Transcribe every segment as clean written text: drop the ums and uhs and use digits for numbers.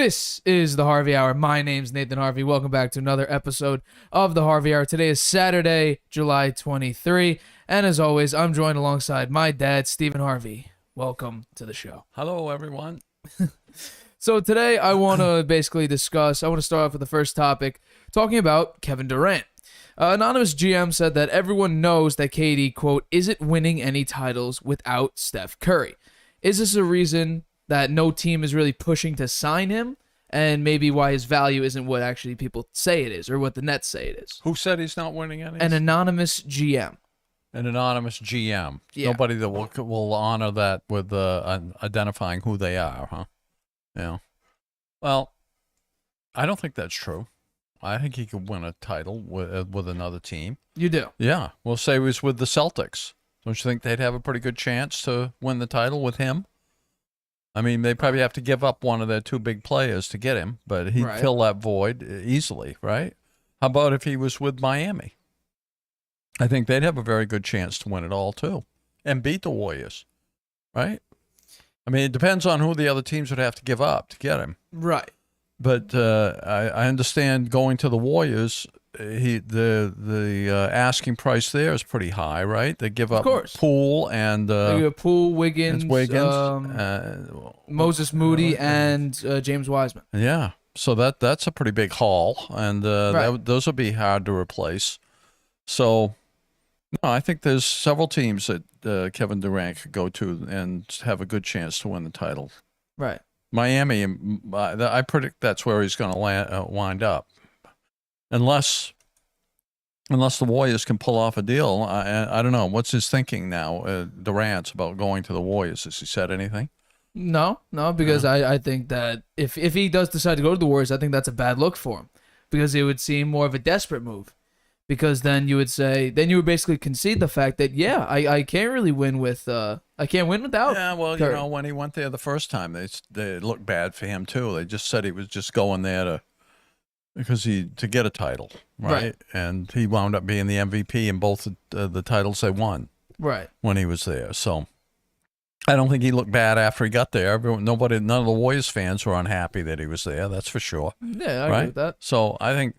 This is the Harvey Hour. My name's Nathan Harvey. Welcome back to another episode of the Harvey Hour. Today is Saturday, July 23, and as always, I'm joined alongside my dad, Stephen Harvey. Welcome to the show. Hello, everyone. So today I want to start off with the first topic, talking about Kevin Durant. Anonymous GM said that everyone knows that KD, quote, isn't winning any titles without Steph Curry. Is this a reason that no team is really pushing to sign him, and maybe why his value isn't what actually people say it is, or what the Nets say it is? Who said he's not winning any? An anonymous GM. An anonymous GM. Yeah. Nobody that will honor that with identifying who they are, huh? Yeah. Well, I don't think that's true. I think he could win a title with another team. You do? Yeah. We'll say he was with the Celtics. Don't you think they'd have a pretty good chance to win the title with him? I mean, they probably have to give up one of their two big players to get him, but he'd fill that void easily, right? How about if he was with Miami? I think they'd have a very good chance to win it all, too, and beat the Warriors, right? I mean, it depends on who the other teams would have to give up to get him. Right. But I understand going to the Warriors, the asking price there is pretty high, right? They give up Poole and they give up Poole, Wiggins, Moses Moody, and James Wiseman. Yeah, so that's a pretty big haul, and those would be hard to replace. So, no, I think there's several teams that Kevin Durant could go to and have a good chance to win the title. Right. Miami, I predict that's where he's going to wind up. Unless the Warriors can pull off a deal. I don't know. What's his thinking now, Durant's, about going to the Warriors? Has he said anything? No, because I think that if he does decide to go to the Warriors, I think that's a bad look for him, because it would seem more of a desperate move. Because then you would basically concede the fact that, I can't really win with, I can't win without. Yeah, well, Curry. When he went there the first time, they looked bad for him too. They just said he was just going there to get a title, right? And he wound up being the MVP in both the titles they won, right, when he was there. So I don't think he looked bad after he got there. None of the Warriors fans were unhappy that he was there. That's for sure. Yeah, I agree with that. So I think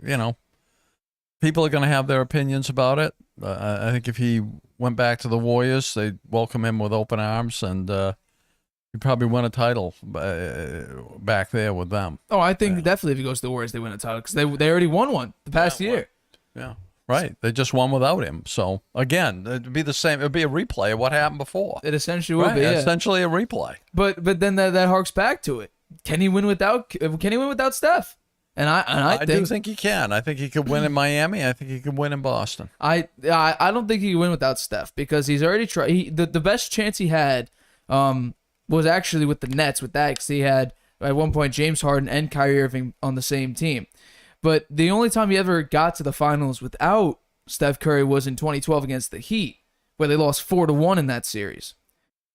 people are going to have their opinions about it. I think if he went back to the Warriors, they'd welcome him with open arms, and he'd probably win a title back there with them. Oh, I think definitely if he goes to the Warriors, they win a title, because they already won one the past year. Yeah, right. They just won without him. So, again, it'd be the same. It'd be a replay of what happened before. It essentially would be, yeah. Essentially a replay. But then that harks back to it. Can he win without Steph? And I do think he can. I think he could win in Miami. I think he could win in Boston. I don't think he can win without Steph, because he's already tried. The best chance he had was actually with the Nets, with that, because he had at one point James Harden and Kyrie Irving on the same team. But the only time he ever got to the finals without Steph Curry was in 2012 against the Heat, where they lost 4-1 in that series.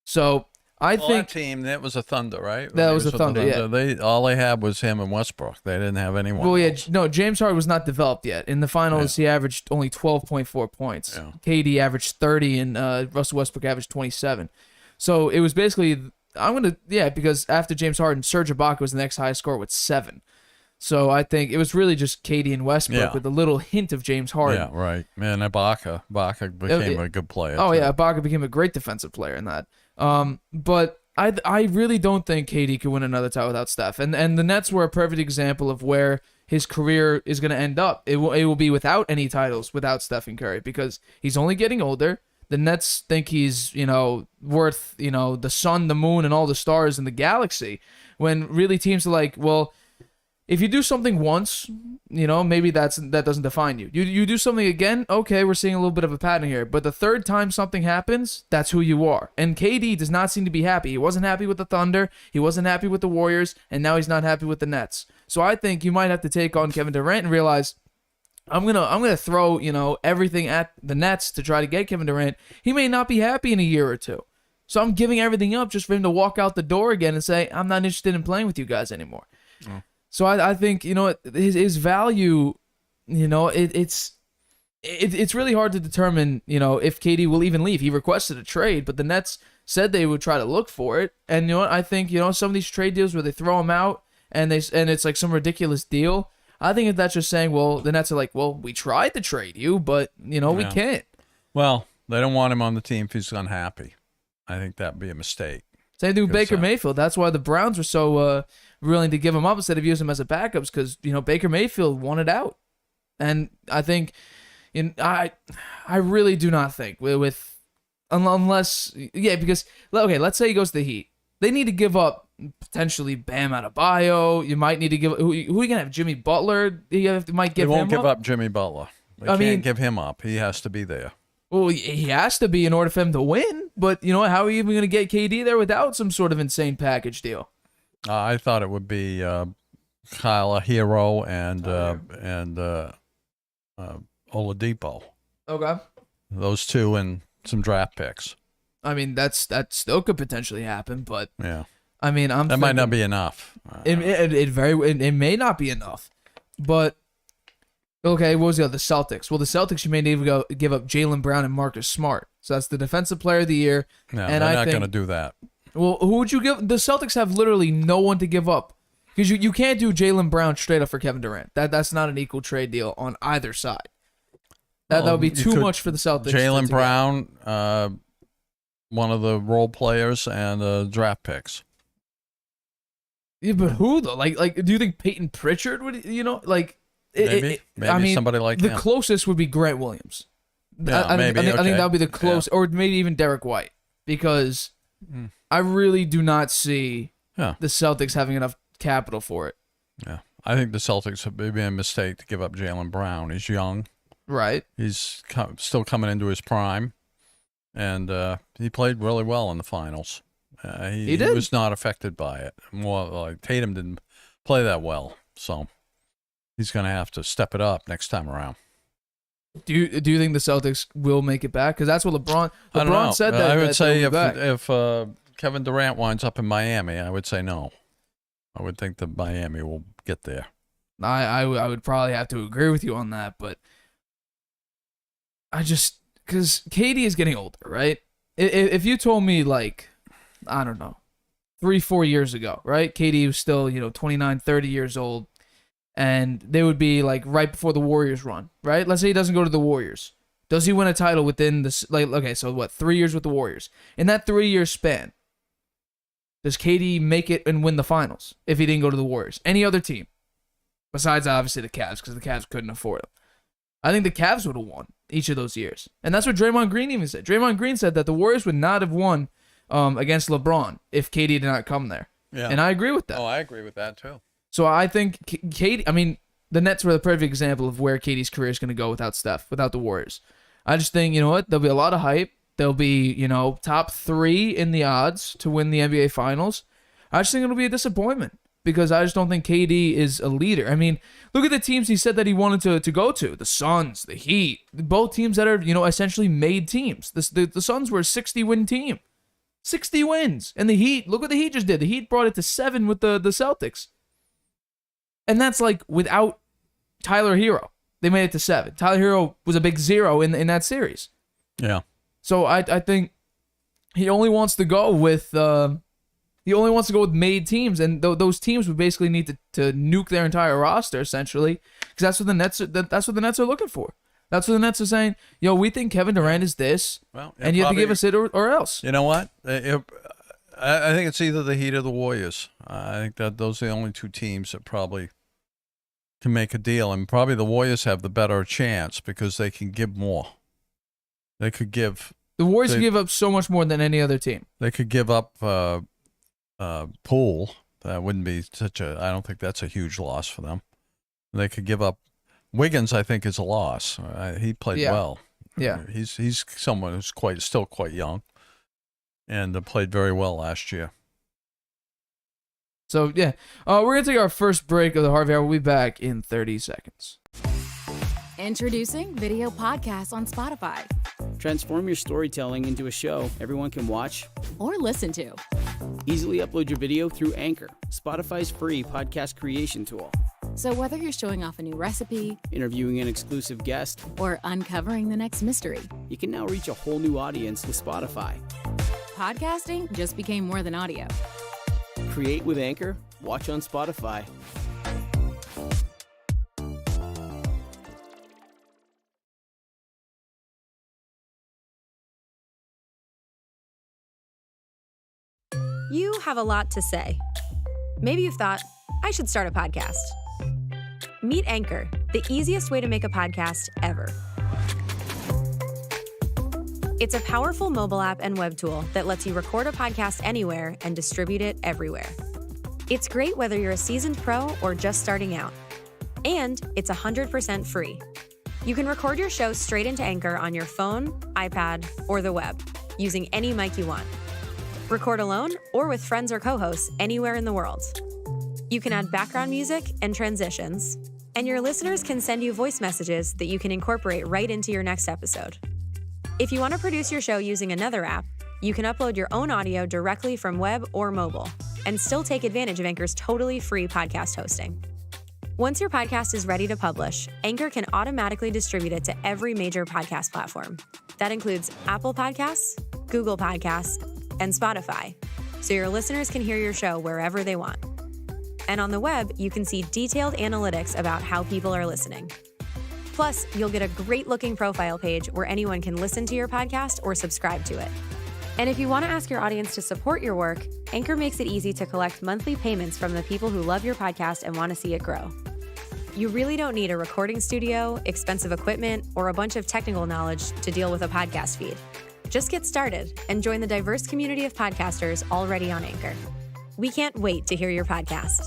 So I think that team, that was a Thunder, right? That was a Thunder. Yeah. All they had was him and Westbrook. They didn't have anyone. Well, else. No, James Harden was not developed yet. In the finals, he averaged only 12.4 points. Yeah. KD averaged 30, and Russell Westbrook averaged 27. So it was basically, because after James Harden, Serge Ibaka was the next highest scorer with 7. So I think it was really just KD and Westbrook with a little hint of James Harden. Yeah, right. Man, Ibaka became a good player. Oh, yeah, Ibaka became a great defensive player in that. But I really don't think KD could win another title without Steph. And the Nets were a perfect example of where his career is going to end up. It will be without any titles without Stephen Curry, because he's only getting older. The Nets think he's, worth, the sun, the moon, and all the stars in the galaxy, when really teams are like, well, if you do something once, maybe that doesn't define you. You do something again, okay, we're seeing a little bit of a pattern here. But the third time something happens, that's who you are. And KD does not seem to be happy. He wasn't happy with the Thunder. He wasn't happy with the Warriors. And now he's not happy with the Nets. So I think you might have to take on Kevin Durant and realize, I'm gonna throw, everything at the Nets to try to get Kevin Durant. He may not be happy in a year or two. So I'm giving everything up just for him to walk out the door again and say, I'm not interested in playing with you guys anymore. Oh. So I think, his value, it's really hard to determine, if KD will even leave. He requested a trade, but the Nets said they would try to look for it. And I think, some of these trade deals where they throw him out and it's like some ridiculous deal, I think that's just saying, well, the Nets are like, well, we tried to trade you, but we can't. Well, they don't want him on the team if he's unhappy. I think that'd be a mistake. Same thing with Baker Mayfield. That's why the Browns were so willing to give him up instead of using him as a backup, because Baker Mayfield wanted out, and I think, I really do not think with unless because let's say he goes to the Heat, they need to give up potentially Bam Adebayo. You might need to give who are you gonna have? Jimmy Butler? Might give. They won't him give up Jimmy Butler. They can't give him up. He has to be there. Well, he has to be in order for him to win. But how are you even going to get KD there without some sort of insane package deal? I thought it would be Kyle Hero and Oladipo. Okay. Those two and some draft picks. I mean, that still could potentially happen, but yeah. I mean, that might not be enough. It may not be enough, but. Okay, what was the other? The Celtics. Well, the Celtics, you may need to give up Jaylen Brown and Marcus Smart. So that's the Defensive Player of the Year. No, and they're not going to do that. Well, who would you give? The Celtics have literally no one to give up. Because you can't do Jaylen Brown straight up for Kevin Durant. That's not an equal trade deal on either side. That would be too much for the Celtics. Jaylen Brown, one of the role players, and draft picks. Yeah, but who, though? Like, do you think Peyton Pritchard would, Maybe somebody like the him. closest would be Grant Williams. Yeah, I think that would be the close, or maybe even Derek White, because I really do not see the Celtics having enough capital for it. Yeah, I think the Celtics have been a mistake to give up Jaylen Brown. He's young, right? He's still coming into his prime, and he played really well in the finals. He was not affected by it. More like Tatum didn't play that well, so. He's going to have to step it up next time around. Do you think the Celtics will make it back? Because that's what LeBron said. That I would say if Kevin Durant winds up in Miami, I would say no. I would think that Miami will get there. I would probably have to agree with you on that, but because KD is getting older, right? If you told me, like, I don't know, 3-4 years ago, right? KD was still 29, 30 years old. And they would be like right before the Warriors run, right? Let's say he doesn't go to the Warriors. Does he win a title within this? So what? 3 years with the Warriors. In that 3-year span, does KD make it and win the finals if he didn't go to the Warriors? Any other team, besides obviously the Cavs, because the Cavs couldn't afford him. I think the Cavs would have won each of those years, and that's what Draymond Green even said. Draymond Green said that the Warriors would not have won against LeBron if KD did not come there. Yeah, and I agree with that. Oh, I agree with that too. So I think KD, the Nets were the perfect example of where KD's career is going to go without Steph, without the Warriors. I just think, there'll be a lot of hype. There'll be, top 3 in the odds to win the NBA Finals. I just think it'll be a disappointment because I just don't think KD is a leader. Look at the teams he said that he wanted to go to. The Suns, the Heat, both teams that are, essentially made teams. The Suns were a 60-win team. 60 wins. And the Heat, look what the Heat just did. The Heat brought it to 7 with the Celtics. And that's like without Tyler Hero. They made it to 7. Tyler Hero was a big 0 in that series. Yeah. So I think he only wants to go with made teams, and those teams would basically need to nuke their entire roster essentially, because that's what the Nets are looking for. That's what the Nets are saying. We think Kevin Durant is this, and you have to give us it or else. You know what? I think it's either the Heat or the Warriors. I think that those are the only 2 teams that probably can make a deal, and probably the Warriors have the better chance because they can give more. They could give. The Warriors give up so much more than any other team. They could give up Poole. That wouldn't be I don't think that's a huge loss for them. They could give up Wiggins. I think is a loss. He played well. Yeah, he's someone who's still quite young, and played very well last year. So, yeah, we're going to take our first break of the Harvey Hour. We'll be back in 30 seconds. Introducing video podcasts on Spotify. Transform your storytelling into a show everyone can watch or listen to. Easily upload your video through Anchor, Spotify's free podcast creation tool. So whether you're showing off a new recipe, interviewing an exclusive guest, or uncovering the next mystery, you can now reach a whole new audience with Spotify. Podcasting just became more than audio. Create with Anchor. Watch on Spotify. You have a lot to say. Maybe you've thought, I should start a podcast. Meet Anchor, the easiest way to make a podcast ever. It's a powerful mobile app and web tool that lets you record a podcast anywhere and distribute it everywhere. It's great whether you're a seasoned pro or just starting out. And it's 100% free. You can record your show straight into Anchor on your phone, iPad, or the web, using any mic you want. Record alone or with friends or co-hosts anywhere in the world. You can add background music and transitions, and your listeners can send you voice messages that you can incorporate right into your next episode. If you want to produce your show using another app, you can upload your own audio directly from web or mobile, and still take advantage of Anchor's totally free podcast hosting. Once your podcast is ready to publish, Anchor can automatically distribute it to every major podcast platform. That includes Apple Podcasts, Google Podcasts, and Spotify, so your listeners can hear your show wherever they want. And on the web, you can see detailed analytics about how people are listening. Plus, you'll get a great-looking profile page where anyone can listen to your podcast or subscribe to it. And if you want to ask your audience to support your work, Anchor makes it easy to collect monthly payments from the people who love your podcast and want to see it grow. You really don't need a recording studio, expensive equipment, or a bunch of technical knowledge to deal with a podcast feed. Just get started and join the diverse community of podcasters already on Anchor. We can't wait to hear your podcast.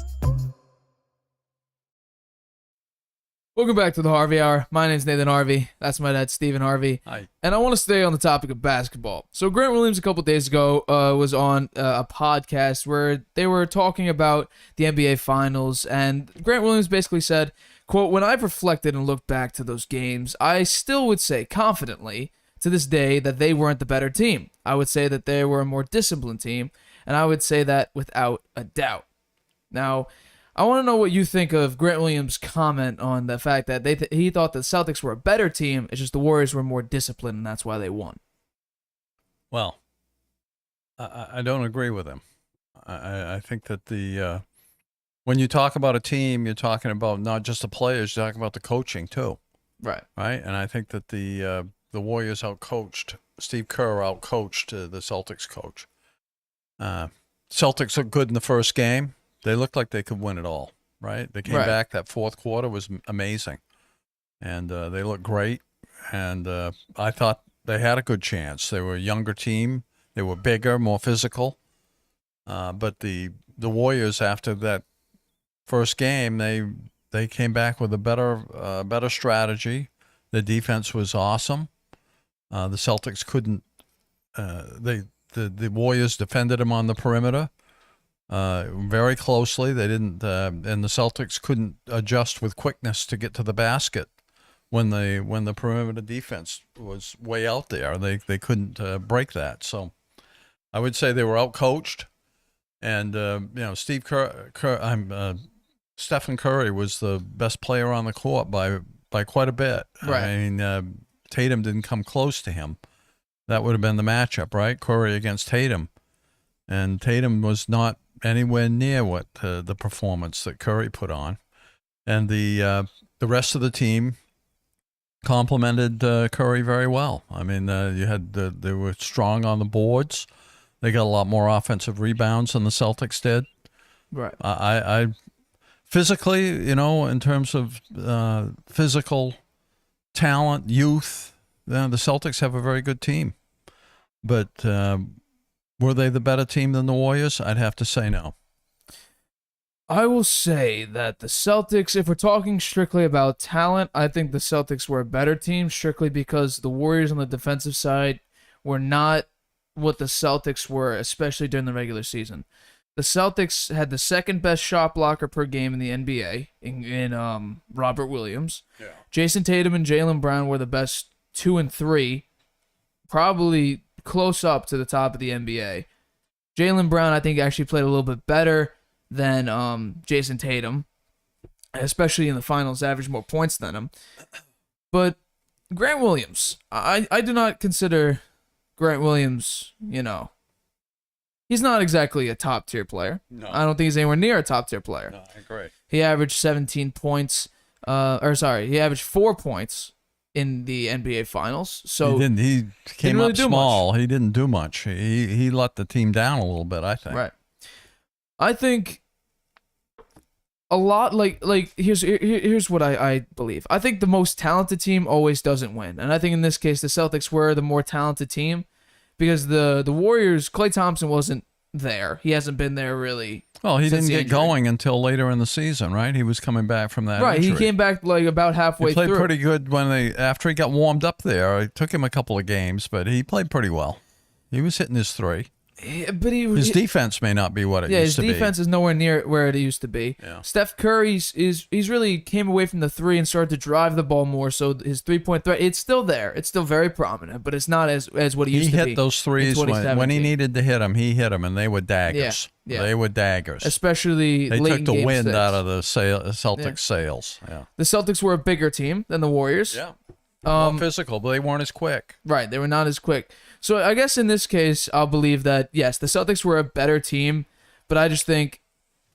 Welcome back to the Harvey Hour. My name's Nathan Harvey. That's my dad, Stephen Harvey. Hi. And I want to stay on the topic of basketball. So Grant Williams a couple days ago was on a podcast where they were talking about the NBA Finals, and Grant Williams basically said, quote, "When I've reflected and looked back to those games, I still would say confidently to this day that they weren't the better team. I would say that they were a more disciplined team, and I would say that without a doubt." Now, I want to know what you think of Grant Williams' comment on the fact that he thought the Celtics were a better team. It's just the Warriors were more disciplined, and that's why they won. Well, I don't agree with him. I think that when you talk about a team, you're talking about not just the players, you're talking about the coaching too. Right. Right? And I think that the Warriors outcoached, Steve Kerr outcoached the Celtics coach. Celtics looked good in the first game. They looked like they could win it all, right? They came back. That fourth quarter was amazing. And they looked great. And I thought they had a good chance. They were a younger team. They were bigger, more physical. But the Warriors, after that first game, they came back with a better strategy. The defense was awesome. The Celtics couldn't. The Warriors defended them on the perimeter very closely. They didn't, and the Celtics couldn't adjust with quickness to get to the basket when the perimeter defense was way out there. They couldn't break that. So I would say they were outcoached. And Stephen Curry was the best player on the court by quite a bit. Right. I mean, Tatum didn't come close to him. That would have been the matchup, right? Curry against Tatum. And Tatum was not anywhere near what the performance that Curry put on. And the rest of the team complimented Curry very well. I mean, they were strong on the boards. They got a lot more offensive rebounds than the Celtics did. Right. I physically, in terms of physical talent, youth, the Celtics have a very good team. But were they the better team than the Warriors? I'd have to say no. I will say that the Celtics, if we're talking strictly about talent, I think the Celtics were a better team strictly because the Warriors on the defensive side were not what the Celtics were, especially during the regular season. The Celtics had the second best shot blocker per game in the NBA in Robert Williams. Yeah. Jason Tatum and Jaylen Brown were the best 2 and 3, probably close up to the top of the NBA. Jaylen Brown, I think, actually played a little bit better than Jason Tatum, especially in the finals, averaged more points than him. But Grant Williams, I do not consider Grant Williams, he's not exactly a top tier player. No. I don't think he's anywhere near a top tier player. No, I agree. He averaged 17 points. He averaged 4 points in the NBA Finals. So He came really up do small. He didn't do much. He let the team down a little bit, I think. Right. I think a lot here's what I believe. I think the most talented team always doesn't win. And I think in this case the Celtics were the more talented team because the Warriors, Klay Thompson wasn't there. He hasn't been there really. Well, he since didn't the get injury. going until later in the season, right? He was coming back from that Right, injury. he came back like about halfway He played through. pretty good after he got warmed up there. It took him a couple of games, but he played pretty well. He was hitting his three. But His defense may not be what it used his to be. defense is nowhere near where it used to be. Yeah. Steph Curry's he's really came away from the three and started to drive the ball more. So his 3-point threat, it's still there. It's still very prominent, but it's not as what it used He to be. hit those threes in when he 2017. needed to hit them. He hit them, and they were daggers. Yeah. They were daggers. Especially They late took in the Game wind 6. out of the Celtics' sails. Yeah. The Celtics were a bigger team than the Warriors. Yeah. More physical, but they weren't as quick. Right, they were not as quick. So I guess in this case, I'll believe that yes, the Celtics were a better team, but I just think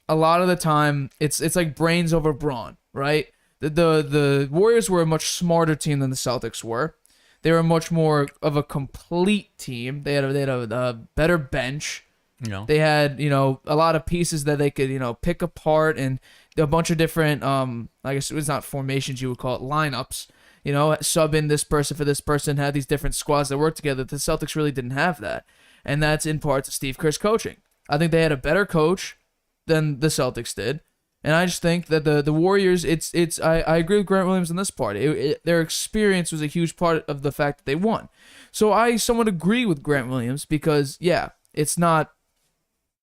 a lot of the time it's like brains over brawn, right? The Warriors were a much smarter team than the Celtics were. They were much more of a complete team. They had a better bench. You know. They had, a lot of pieces that they could, pick apart and a bunch of different, I guess it's not formations, you would call it lineups. Sub in this person for this person, had these different squads that work together. The Celtics really didn't have that. And that's in part to Steve Kerr's coaching. I think they had a better coach than the Celtics did. And I just think that the Warriors, I agree with Grant Williams on this part. Their experience was a huge part of the fact that they won. So I somewhat agree with Grant Williams because, yeah, it's not...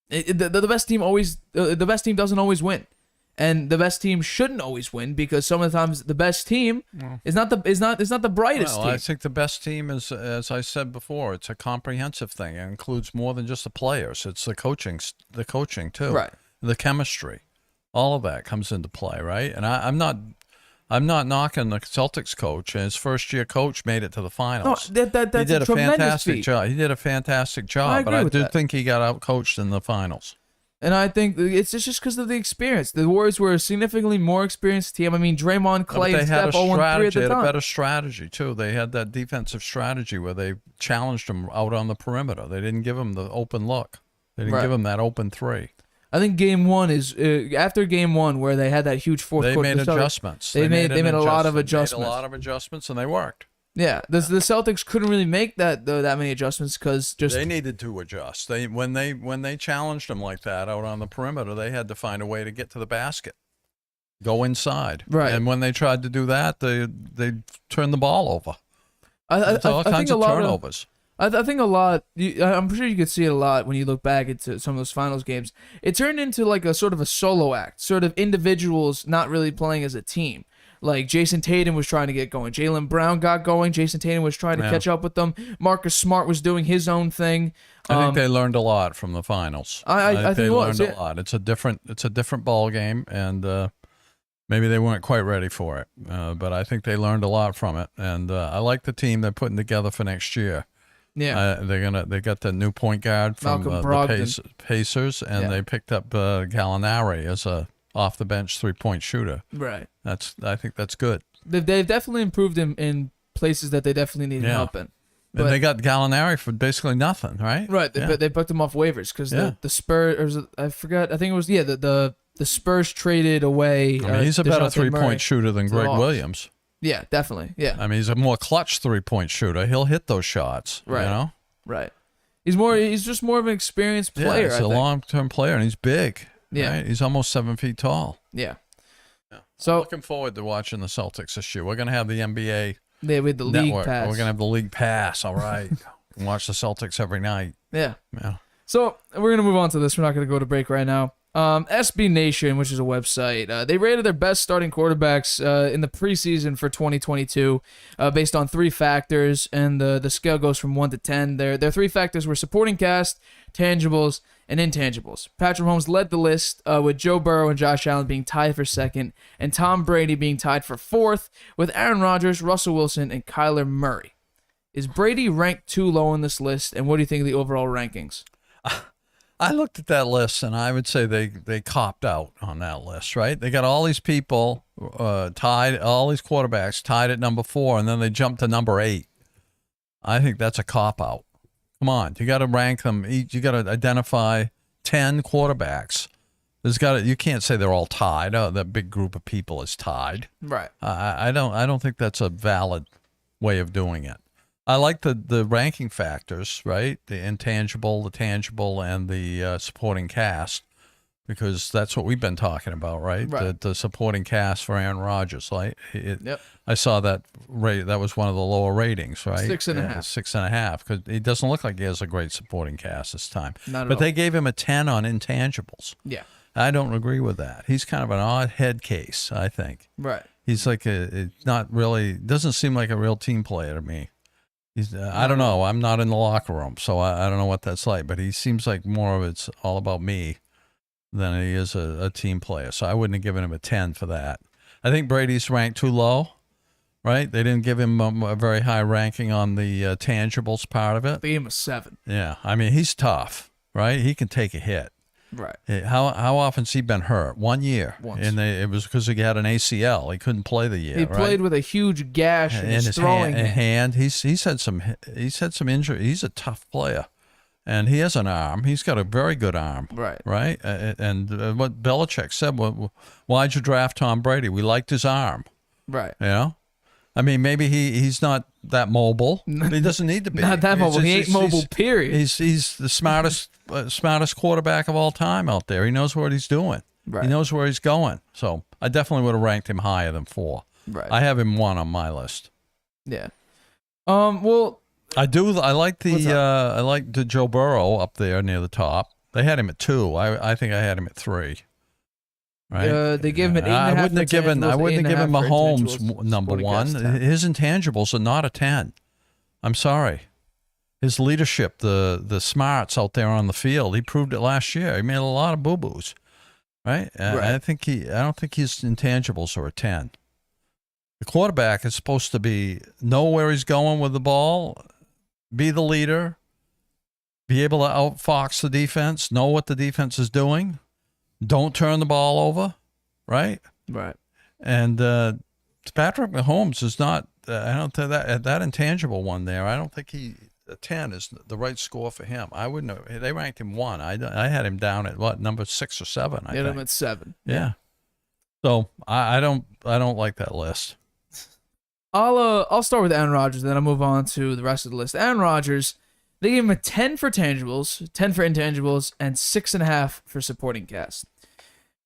The best team doesn't always win. And the best team shouldn't always win because some of the times the best team is not the brightest Well, team. I think the best team is, as I said before, it's a comprehensive thing. It includes more than just the players. It's the coaching too. Right. The chemistry, all of that comes into play, right? And I'm not knocking the Celtics coach. And his first-year coach made it to the finals. No, that's he did a tremendous fantastic feat. job. He did a fantastic I job, agree but I with do that. think he got out-coached in the finals. And I think it's just because of the experience. The Warriors were a significantly more experienced team. I mean, Draymond, But Klay, they and had a Steph all won 3 at strategy. the They had a time. better strategy too. They had that defensive strategy where they challenged them out on the perimeter. They didn't give them the open look. They didn't Right. give them that open three. I think Game 1 is after Game 1 where they had that huge fourth They quarter. made the Celtics- adjustments. They made a lot of Made adjustments. a lot of adjustments, and they worked. Yeah, the Celtics couldn't really make that many adjustments because just They needed to adjust. When they challenged them like that out on the perimeter, they had to find a way to get to the basket, go inside. Right. And when they tried to do that, they turned the ball over. I All kinds think a of lot turnovers. I think a lot. I'm sure you could see it a lot when you look back into some of those finals games. It turned into like a sort of a solo act, sort of individuals not really playing as a team. Like Jason Tatum was trying to get going, Jaylen Brown got going, Jason Tatum was trying to catch up with them. Marcus Smart was doing his own thing. I think they learned a lot from the finals. I think they it was, learned yeah. a lot. It's a different ball game, and maybe they weren't quite ready for it. But I think they learned a lot from it, and I like the team they're putting together for next year. Yeah, They got the new point guard from Malcolm the Brogdon. Pacers, and Yeah. they picked up Gallinari as a off the bench 3-point shooter. right. I think that's good. They've definitely improved in places that they definitely need Yeah. help in. And they got Gallinari for basically nothing, right? Right, Yeah. they picked him off waivers because Yeah. the Spurs, or was it, I forgot, I think it was, the Spurs traded away. I mean, he's a better DeJounte 3-point Murray. shooter than to the Greg Hawks. Williams. Yeah, definitely. Yeah, I mean, he's a more clutch 3-point shooter. He'll hit those shots. Right. You know? right. He's just more of an experienced player. Yeah, he's I a think. long-term player, and he's big. Yeah. Right? He's almost 7 feet tall. Yeah. Yeah. So Looking forward to watching the Celtics this year. We're going to have the NBA they with the league network. pass. We're going to have the league pass. All right. And watch the Celtics every night. Yeah. Yeah. So we're gonna move on to this. We're not gonna go to break right now. SB Nation, which is a website, they rated their best starting quarterbacks in the preseason for 2022 based on 3 factors, and the scale goes from 1 to 10. Their 3 factors were supporting cast, tangibles, and intangibles. Patrick Mahomes led the list with Joe Burrow and Josh Allen being tied for second, and Tom Brady being tied for fourth, with Aaron Rodgers, Russell Wilson, and Kyler Murray. Is Brady ranked too low on this list, and what do you think of the overall rankings? I looked at that list, and I would say they copped out on that list, right? They got all these people tied, all these quarterbacks tied at number 4, and then they jumped to number 8. I think that's a cop-out. Come on, you got to rank them. You got to identify 10 quarterbacks. You can't say they're all tied. Oh, that big group of people is tied. Right. I don't think that's a valid way of doing it. I like the ranking factors, right? The intangible, the tangible, and the supporting cast, because that's what we've been talking about, right? The supporting cast for Aaron Rodgers. Like, Yep. I saw that rate. That was one of the lower ratings, right? 6.5. Yeah, 6.5, because he doesn't look like he has a great supporting cast this time. Not at but all. they gave him a 10 on intangibles. Yeah. I don't agree with that. He's kind of an odd head case, I think. Right. He's like not really, doesn't seem like a real team player to me. I don't know. I'm not in the locker room, so I don't know what that's like. But he seems like more of it's all about me than he is a team player. So I wouldn't have given him a 10 for that. I think Brady's ranked too low, right? They didn't give him a very high ranking on the tangibles part of it. They gave him a 7. Yeah. I mean, he's tough, right? He can take a hit. Right. How often's he been hurt? 1 year. Once. And it was because he had an ACL. He couldn't play the year. He right? played with a huge gash in his throwing hand. He's had some injury. He's a tough player, and he has an arm. He's got a very good arm. Right. Right. And what Belichick said, why'd you draft Tom Brady? We liked his arm. Right. You know. I mean, maybe he's not that mobile. He doesn't need to be. Not that mobile. He ain't mobile, period. He's the smartest quarterback of all time out there. He knows what he's doing. Right. He knows where he's going. So I definitely would have ranked him higher than 4. Right. I have him 1 on my list. Yeah. Well, I do. I like the Joe Burrow up there near the top. They had him at 2. I think I had him at 3. Right. They give him an 8.5. I wouldn't have given Mahomes number 1. Podcast. His intangibles are not a 10. I'm sorry. His leadership, the smarts out there on the field, he proved it last year. He made a lot of boo-boos. Right? Right. I don't think his intangibles are a 10. The quarterback is supposed to know where he's going with the ball, be the leader, be able to outfox the defense, know what the defense is doing. Don't turn the ball over, right? Right. And Patrick Mahomes is not. I don't think that intangible one there. I don't think a 10 is the right score for him. I wouldn't have. They ranked him 1. I had him down at number 6 or 7. I think. Him at 7. Yeah. So I don't like that list. I'll start with Aaron Rodgers, then I'll move on to the rest of the list. Aaron Rodgers, they gave him a 10 for tangibles, 10 for intangibles, and 6.5 for supporting cast.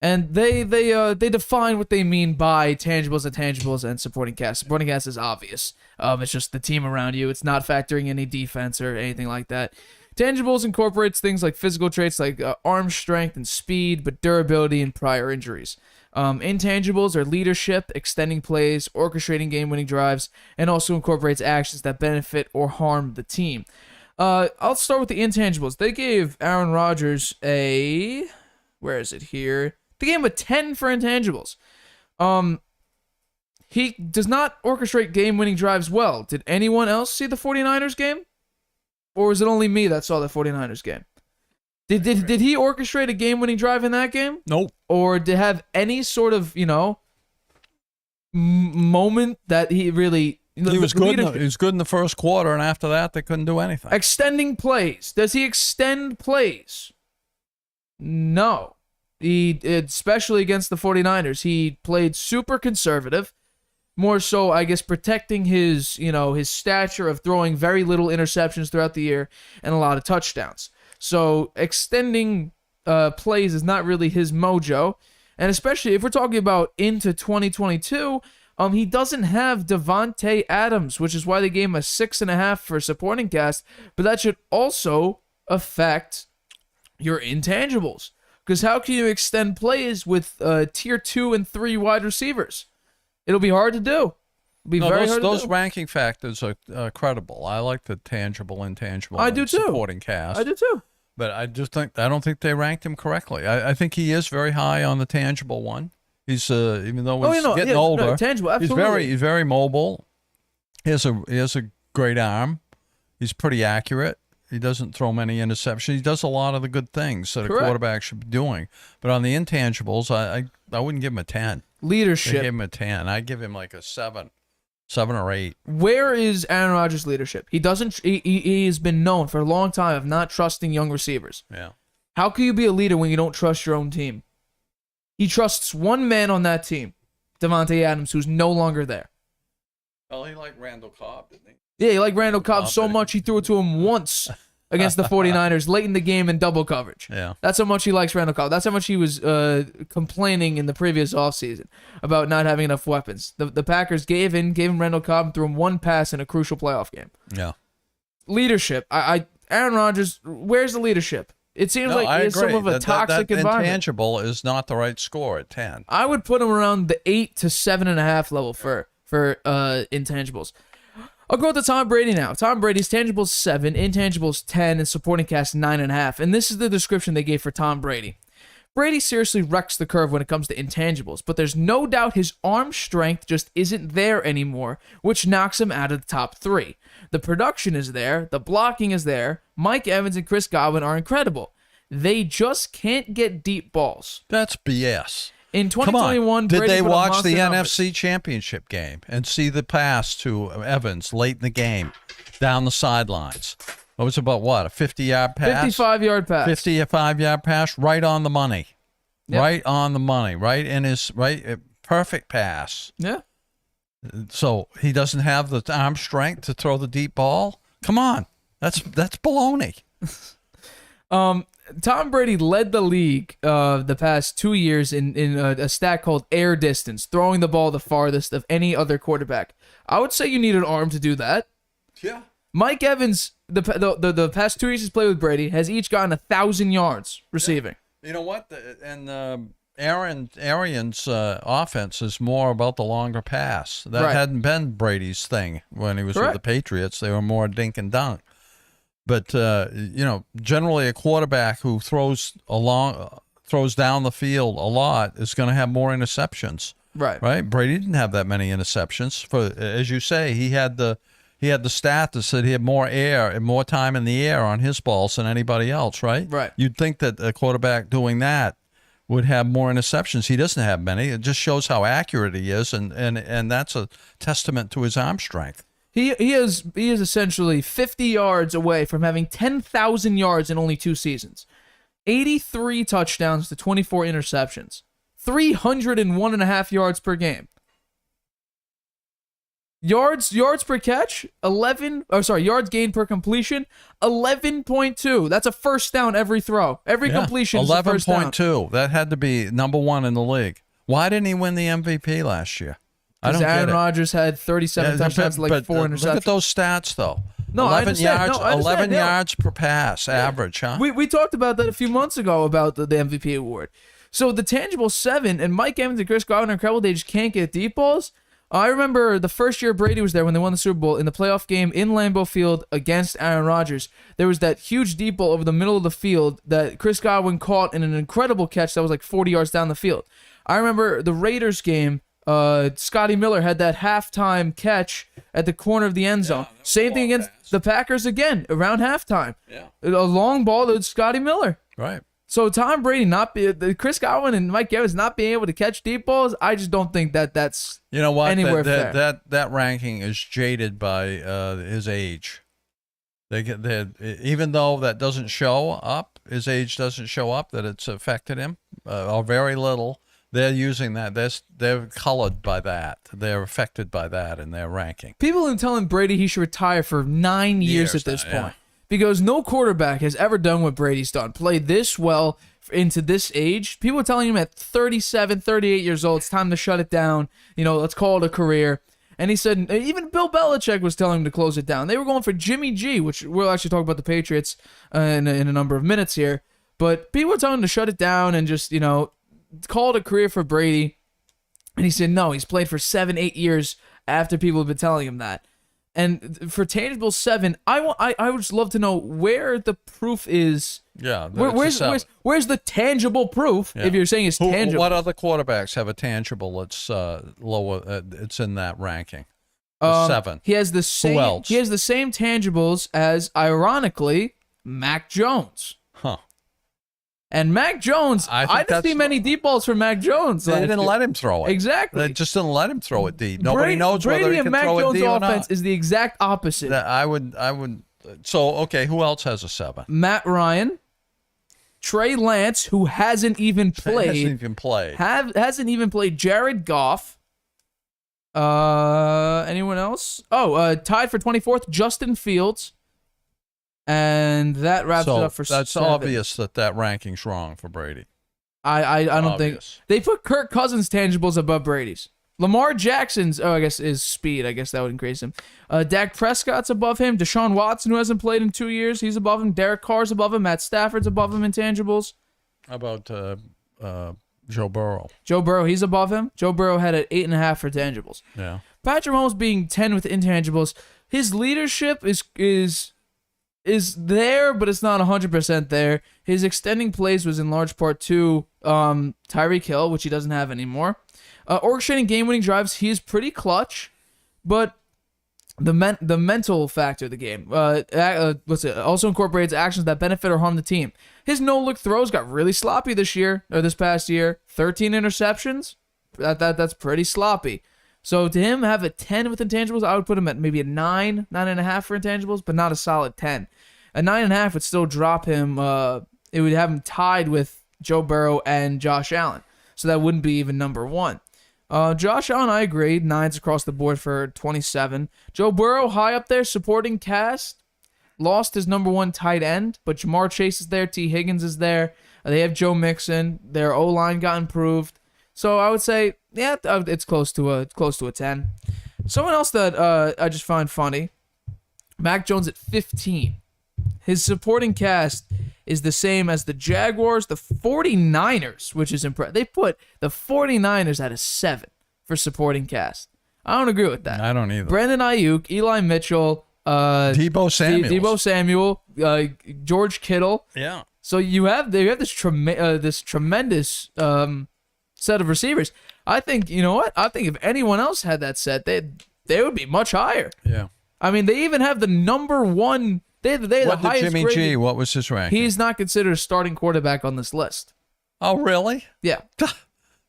And they define what they mean by tangibles, intangibles, and supporting cast. Supporting cast is obvious. It's just the team around you. It's not factoring any defense or anything like that. Tangibles incorporates things like physical traits like arm strength and speed, but durability and prior injuries. Intangibles are leadership, extending plays, orchestrating game-winning drives, and also incorporates actions that benefit or harm the team. I'll start with the intangibles. They gave Aaron Rodgers where is it here? They gave him a 10 for intangibles. He does not orchestrate game-winning drives well. Did anyone else see the 49ers game? Or was it only me that saw the 49ers game? Did he orchestrate a game-winning drive in that game? Nope. Or did have any sort of, moment that he really... He was good. He was good in the first quarter, and after that, they couldn't do anything. Extending plays. Does he extend plays? No. Especially against the 49ers, he played super conservative. More so, I guess, protecting his stature of throwing very little interceptions throughout the year and a lot of touchdowns. So extending plays is not really his mojo. And especially if we're talking about into 2022, he doesn't have Devontae Adams, which is why they gave him a 6.5 for supporting cast. But that should also affect your intangibles. Because how can you extend plays with tier 2 and 3 wide receivers? It'll be hard to do. It'll be very hard to do. Those ranking factors are credible. I like the tangible, intangible, I do too. Supporting cast. I do too. But I don't think they ranked him correctly. I think he is very high on the tangible one. He's even though he's getting older, tangible, absolutely. he's very mobile. He has a great arm. He's pretty accurate. He doesn't throw many interceptions. He does a lot of the good things that Correct. a quarterback should be doing. But on the intangibles, I wouldn't give him a 10. I Leadership. give him a 10. I'd give him like a 7 or 8. Where is Aaron Rodgers' leadership? He doesn't. He has been known for a long time of not trusting young receivers. Yeah. How can you be a leader when you don't trust your own team? He trusts one man on that team, Devontae Adams, who's no longer there. Well, he liked Randall Cobb, didn't he? Yeah, he liked Randall Cobb so much he threw it to him once against the 49ers late in the game in double coverage. Yeah. That's how much he likes Randall Cobb. That's how much he was complaining in the previous offseason about not having enough weapons. The Packers gave him Randall Cobb and threw him one pass in a crucial playoff game. Yeah. Leadership. Aaron Rodgers, where's the leadership? It seems like it's some of a toxic environment. Intangible is not the right score at 10. I would put him around the 8 to 7.5 level for intangibles. I'll go with the Tom Brady now. Tom Brady's tangibles 7, intangibles 10, and supporting cast 9.5. And this is the description they gave for Tom Brady. Brady seriously wrecks the curve when it comes to intangibles, but there's no doubt his arm strength just isn't there anymore, which knocks him out of the top 3. The production is there, the blocking is there, Mike Evans and Chris Godwin are incredible. They just can't get deep balls. That's BS. In 2021, did Brady they put up watch the monster numbers. NFC Championship game and see the pass to Evans late in the game down the sidelines? It was about what, a 50-yard pass? 55-yard pass. 55-yard pass, right on the money. Yep. Right on the money, right in his perfect pass. Yeah. So he doesn't have the arm strength to throw the deep ball? Come on. That's baloney. Tom Brady led the league the past 2 years in a stat called air distance, throwing the ball the farthest of any other quarterback. I would say you need an arm to do that. Yeah. Mike Evans, the past 2 years he's played with Brady, has each gotten 1,000 yards receiving. You know what? Arians' offense is more about the longer pass. That Right. hadn't been Brady's thing when he was with Correct. the Patriots. They were more dink and dunk. But generally a quarterback who throws down the field a lot is going to have more interceptions. Right. Right? Brady didn't have that many interceptions. For, as you say, he had the stat that said he had more air and more time in the air on his balls than anybody else, right? Right. You'd think that a quarterback doing that would have more interceptions. He doesn't have many. It just shows how accurate he is, and that's a testament to his arm strength. He is essentially 50 yards away from having 10,000 yards in only 2 seasons. 83 touchdowns to 24 interceptions. 301.5 yards per game. Yards per catch, yards gained per completion, 11.2. That's a first down every throw. Every completion is a first down. 11.2. That had to be number 1 in the league. Why didn't he win the MVP last year? I don't Because Aaron get it. Rodgers had 37 touchdowns, like 4 interceptions. Look at those stats, though. No, I 11 understand. yards, No, I understand. 11 No. yards per pass, average, huh? We talked about that a few months ago about the MVP award. So the tangible 7 and Mike Evans and Chris Godwin are incredible. They just can't get deep balls. I remember the first year Brady was there when they won the Super Bowl in the playoff game in Lambeau Field against Aaron Rodgers. There was that huge deep ball over the middle of the field that Chris Godwin caught in an incredible catch that was like 40 yards down the field. I remember the Raiders game. Scotty Miller had that halftime catch at the corner of the end zone. Same thing against the Packers again around halftime. Yeah. A long ball to Scotty Miller. Right. So Tom Brady Chris Godwin and Mike Evans not being able to catch deep balls, I just don't think that's You know what? anywhere fair. That ranking is jaded by his age. Even though that doesn't show up, his age doesn't show up, that it's affected him or very little. They're using that. They're colored by that. They're affected by that in their ranking. People are telling Brady he should retire for 9 years at this now, yeah. point. Because no quarterback has ever done what Brady's done. Played this well into this age. People are telling him at 37, 38 years old, it's time to shut it down. Let's call it a career. And he said, even Bill Belichick was telling him to close it down. They were going for Jimmy G, which we'll actually talk about the Patriots in a number of minutes here. But people were telling him to shut it down and just, call it a career for Brady. And he said, no, he's played for 7-8 years after people have been telling him that. And for tangible 7, I would just love to know where the proof is. Yeah, where's the tangible proof? Yeah. If you're saying it's tangible, What other quarterbacks have a tangible that's lower? It's in that ranking. 7. He has the same. else? He has the same tangibles as, ironically, Mac Jones. Huh. And Mac Jones, I think I didn't see that's- many deep balls from Mac Jones. They last didn't year. let him throw it. Exactly. They just didn't let him throw it deep. Nobody knows Brady whether he and can Mac throw Jones' it deep or offense not. is the exact opposite. I would. So, okay, who else has a 7? Matt Ryan, Trey Lance, who hasn't even played. Hasn't even played. Hasn't even played. Jared Goff. Anyone else? Tied for 24th, Justin Fields. And that wraps it up for that's 7. obvious that ranking's wrong for Brady. I don't think Obvious. they put Kirk Cousins' tangibles above Brady's. Lamar Jackson's, I guess, is speed. I guess that would increase him. Dak Prescott's above him. Deshaun Watson, who hasn't played in 2 years, he's above him. Derek Carr's above him. Matt Stafford's above him in tangibles. How about Joe Burrow? Joe Burrow, he's above him. Joe Burrow had an 8.5 for tangibles. Yeah. Patrick Mahomes being 10 with intangibles. His leadership is there, but it's not 100% there. His extending plays was in large part to Tyreek Hill, which he doesn't have anymore. Orchestrating game-winning drives, he is pretty clutch, but the mental factor of the game also incorporates actions that benefit or harm the team. His no-look throws got really sloppy this past year. 13 interceptions. That's pretty sloppy. So to him, have a 10 with intangibles, I would put him at maybe a 9.5 for intangibles, but not a solid 10. A 9.5 would still drop him. It would have him tied with Joe Burrow and Josh Allen. So that wouldn't be even number 1. Josh Allen, I agree. 9s across the board for 27. Joe Burrow, high up there, supporting cast. Lost his number 1 tight end, but Jamar Chase is there. T. Higgins is there. They have Joe Mixon. Their O-line got improved. So I would say, yeah, it's close to a 10. Someone else that I just find funny, Mac Jones at 15. His supporting cast is the same as the Jaguars, the 49ers, which is impressive. They put the 49ers at a 7 for supporting cast. I don't agree with that. I don't either. Brandon Ayuk, Eli Mitchell, Debo Samuel, George Kittle. Yeah. So they have this tremendous set of receivers. I think, you know what? I think if anyone else had that set, they would be much higher. Yeah. I mean, they even have the number 1. They have the What did highest Jimmy graded. G? What was his rank? He's not considered a starting quarterback on this list. Oh, really? Yeah,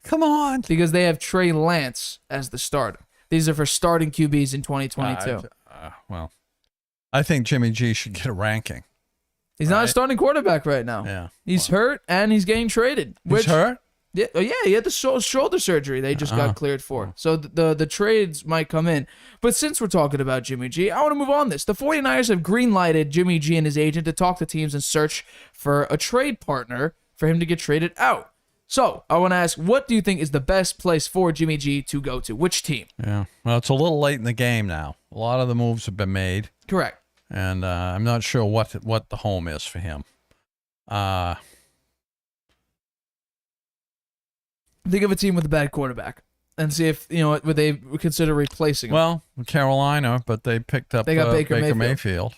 Come on. because they have Trey Lance as the starter. These are for starting QBs in 2022. Well, I think Jimmy G should get a ranking. He's not a starting quarterback right now. Yeah. He's hurt and he's getting traded. He's hurt? Yeah, he had the shoulder surgery they just got cleared for. So the trades might come in. But since we're talking about Jimmy G, I want to move on this. The 49ers have green-lighted Jimmy G and his agent to talk to teams and search for a trade partner for him to get traded out. So I want to ask, what do you think is the best place for Jimmy G to go to? Which team? Yeah. Well, it's a little late in the game now. A lot of the moves have been made, Correct. and I'm not sure what the home is for him. Think of a team with a bad quarterback and see if, would they consider replacing him. Well, Carolina, but they picked up They got Baker Mayfield.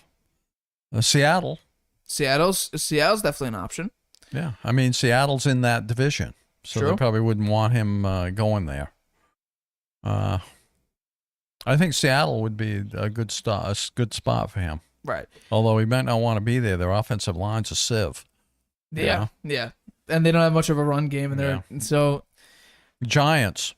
Seattle. Seattle's definitely an option. Yeah. I mean, Seattle's in that division, so True. they probably wouldn't want him going there. I think Seattle would be a good spot for him. Right. Although he might not want to be there. Their offensive line's a sieve. Yeah. And they don't have much of a run game in there. Yeah. So Giants.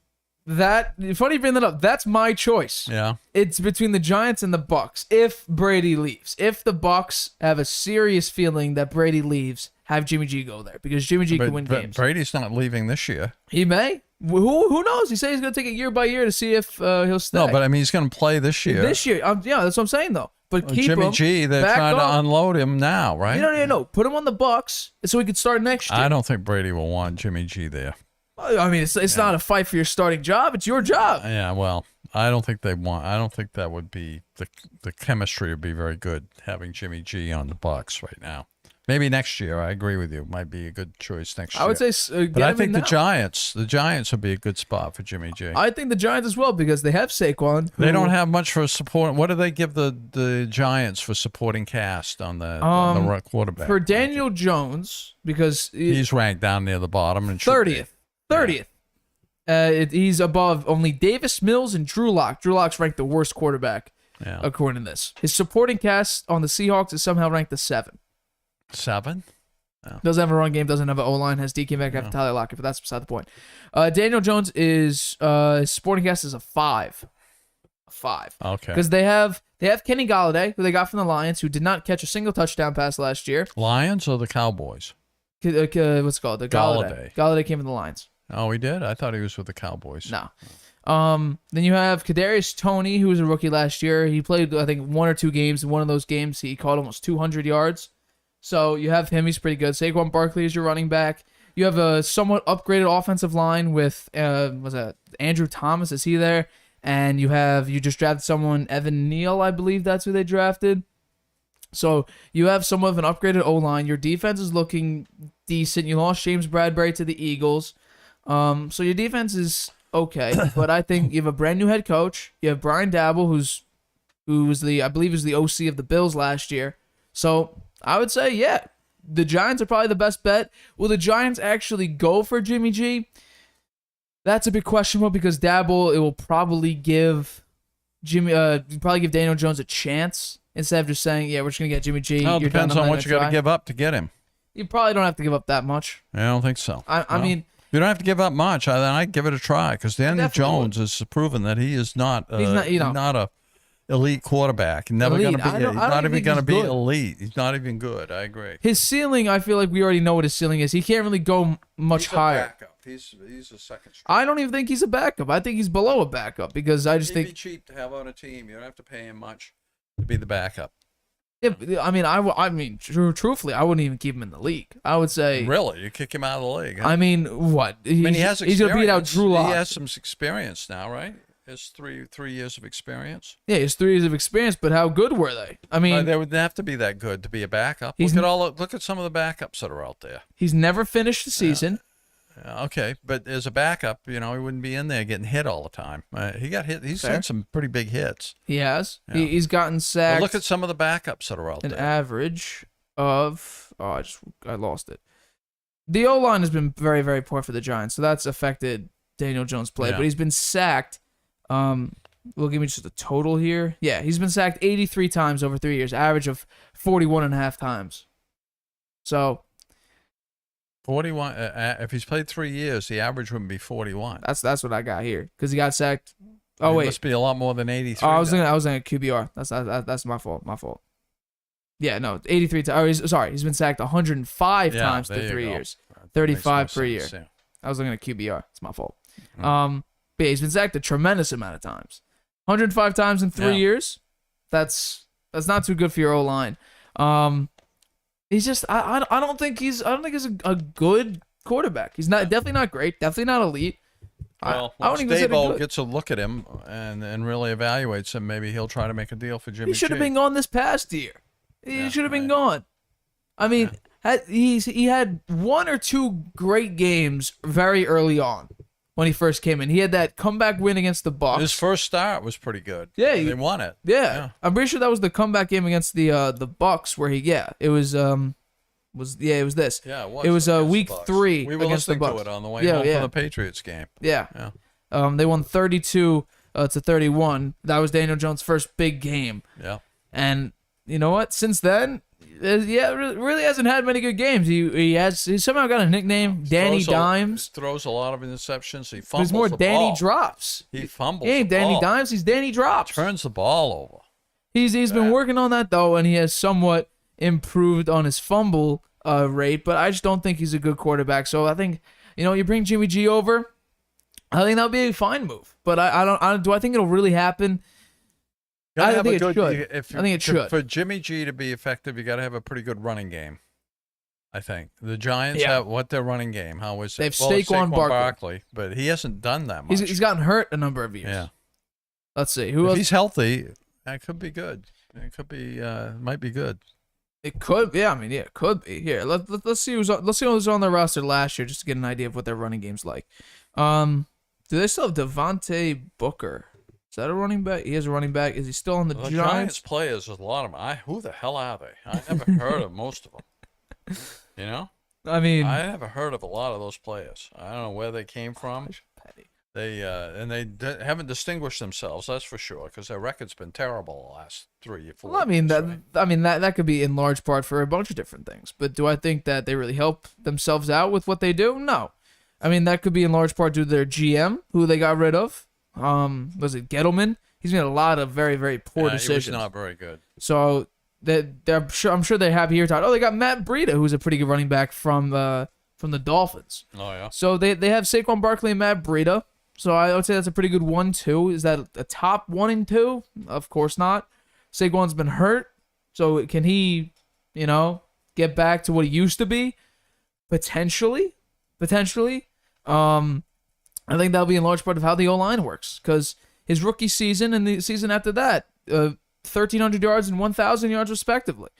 funny you bring that up. That's my choice. Yeah. It's between the Giants and the Bucks. If Brady leaves, if the Bucks have a serious feeling that Brady leaves, have Jimmy G go there because Jimmy G can win But games. Brady's not leaving this year. He may. Who knows? He said he's going to take it year by year to see if he'll stay. No, but I mean, he's going to play this year. This year, yeah, that's what I'm saying though. But keep Jimmy him. G, they're back trying up. to unload him now, right? No. Put him on the Bucks so he could start next year. I don't think Brady will want Jimmy G there. I mean, it's not a fight for your starting job. It's your job. Yeah, well, I don't think that would be the chemistry would be very good having Jimmy G on the Bucks right now. Maybe next year. I agree with you. Might be a good choice next year. I would say, but I think the Giants would be a good spot for Jimmy G. I think the Giants as well because they have Saquon. They don't have much for support. What do they give the Giants for supporting cast on the quarterback? For Daniel Jones, because he's ranked down near the bottom and 30th. He's above only Davis Mills and Drew Lock. Drew Lock's ranked the worst quarterback according to this. His supporting cast on the Seahawks is somehow ranked the 7. 7. Doesn't have a run game, doesn't have an O-line, has DK Metcalf and Tyler Lockett, but that's beside the point. Daniel Jones is sporting cast is a 5. A 5. Okay. Because they have Kenny Golladay, who they got from the Lions, who did not catch a single touchdown pass last year. Lions or the Cowboys? What's it called? The Golladay. Galladay came from the Lions. Oh, he did? I thought he was with the Cowboys. No. Then you have Kadarius Toney, who was a rookie last year. He played, I think, 1 or 2 games. In one of those games, he caught almost 200 yards. So you have him. He's pretty good. Saquon Barkley is your running back. You have a somewhat upgraded offensive line with, was that Andrew Thomas? Is he there? And you just drafted someone, Evan Neal, I believe that's who they drafted. So you have somewhat of an upgraded O-line. Your defense is looking decent. You lost James Bradbury to the Eagles. So your defense is okay, but I think you have a brand new head coach. You have Brian Dabble, who was I believe was the OC of the Bills last year. So I would say, yeah, the Giants are probably the best bet. Will the Giants actually go for Jimmy G? That's a big question mark because Dabble, it will probably give Daniel Jones a chance instead of just saying, yeah, we're just gonna get Jimmy G. Well, it depends on what you got to give up to get him. You probably don't have to give up that much. I don't think so. I mean, you don't have to give up much. Then I'd give it a try because Daniel Jones has proven that he is not not a elite quarterback. Never going to be. He's not even going to be elite. He's not even good. I agree. His ceiling, I feel like we already know what his ceiling is. He can't really go much higher. Backup. He's a second string. I don't even think he's a backup. I think he's below a backup because I just think he'd be cheap to have on a team. You don't have to pay him much to be the backup. Yeah, I mean, truthfully, I wouldn't even keep him in the league. I would say, really, you kick him out of the league. Huh? I mean, what? He's he has experience. He's gonna beat out Drew Lock. He has some experience now, right? He has three years of experience. Yeah, he has 3 years of experience, but how good were they? I mean, they would have to be that good to be a backup. Look at some of the backups that are out there. He's never finished the season. Okay, but as a backup, he wouldn't be in there getting hit all the time. He got hit. He's had some pretty big hits. He has. Yeah. He's gotten sacked. But look at some of the backups that are out there. An average of I lost it. The O-line has been very, very poor for the Giants, so that's affected Daniel Jones' play. Yeah. But he's been sacked. We'll give me just the total here. Yeah, he's been sacked 83 times over 3 years, average of 41.5 times. So 41. If he's played 3 years, the average wouldn't be 41. That's what I got here because he got sacked. Oh wait, must be a lot more than 83. Oh, I was looking at QBR. That's my fault. My fault. Yeah, no, 83 times. He's been sacked 105 times through 3 years. 35 per year. Yeah. I was looking at QBR. It's my fault. But yeah, he's been sacked a tremendous amount of times. 105 times in 3 years. That's not too good for your O-line. He's just I don't think he's a good quarterback. He's definitely not great, definitely not elite. Well, once Dabo gets a look at him and really evaluates him, maybe he'll try to make a deal for Jimmy. He should have been gone this past year. He should have been gone. I mean, he had 1 or 2 great games very early on when he first came in. He had that comeback win against the Bucs. His first start was pretty good. Yeah, they won it. Yeah. I'm pretty sure that was the comeback game against the Bucs where it was this. Yeah, it was week 3 we were against the listening Bucs. to it on the way home from the Patriots game. Yeah. They won 32 to 31. That was Daniel Jones' first big game. Yeah. And you know what? Since then, really hasn't had many good games. He somehow got a nickname, Danny Dimes. Throws a lot of interceptions. He fumbles There's more the Danny ball. Drops. He fumbles. He ain't the Danny ball. Dimes. He's Danny Drops. Turns the ball over. He's been working on that though, and he has somewhat improved on his fumble rate. But I just don't think he's a good quarterback. So I think you bring Jimmy G over. I think that would be a fine move. But do I think it'll really happen? I think it should. For Jimmy G to be effective, you got to have a pretty good running game. I think the Giants have their running game. How is it? They have Saquon Barkley, but he hasn't done that much. He's gotten hurt a number of years. Yeah. Let's see if else. He's healthy. That could be good. It could be. Might be good. It could. Yeah. I mean, it could be. Here, let's see who's on their roster last year, just to get an idea of what their running game's like. Do they still have Devontae Booker? Is that a running back? He is a running back. Is he still on the Giants? Giants players, there's a lot of them. Who the hell are they? I never heard of most of them. I mean, I never heard of a lot of those players. I don't know where they came from. haven't distinguished themselves, that's for sure, because their record's been terrible the last 3 or 4 Well, years. that could be in large part for a bunch of different things. But do I think that they really help themselves out with what they do? No. I mean, that could be in large part due to their GM, who they got rid of. Was it Gettleman? He's made a lot of very, very poor decisions. He was not very good. So I'm sure they're happy here. They got Matt Breida, who's a pretty good running back from the Dolphins. Oh yeah. So they have Saquon Barkley and Matt Breida. So I would say that's a pretty good 1-2. Is that a top 1 and 2? Of course not. Saquon's been hurt, so can he, get back to what he used to be? Potentially. I think that'll be in large part of how the O-line works, because his rookie season and the season after that, 1,300 yards and 1,000 yards respectively.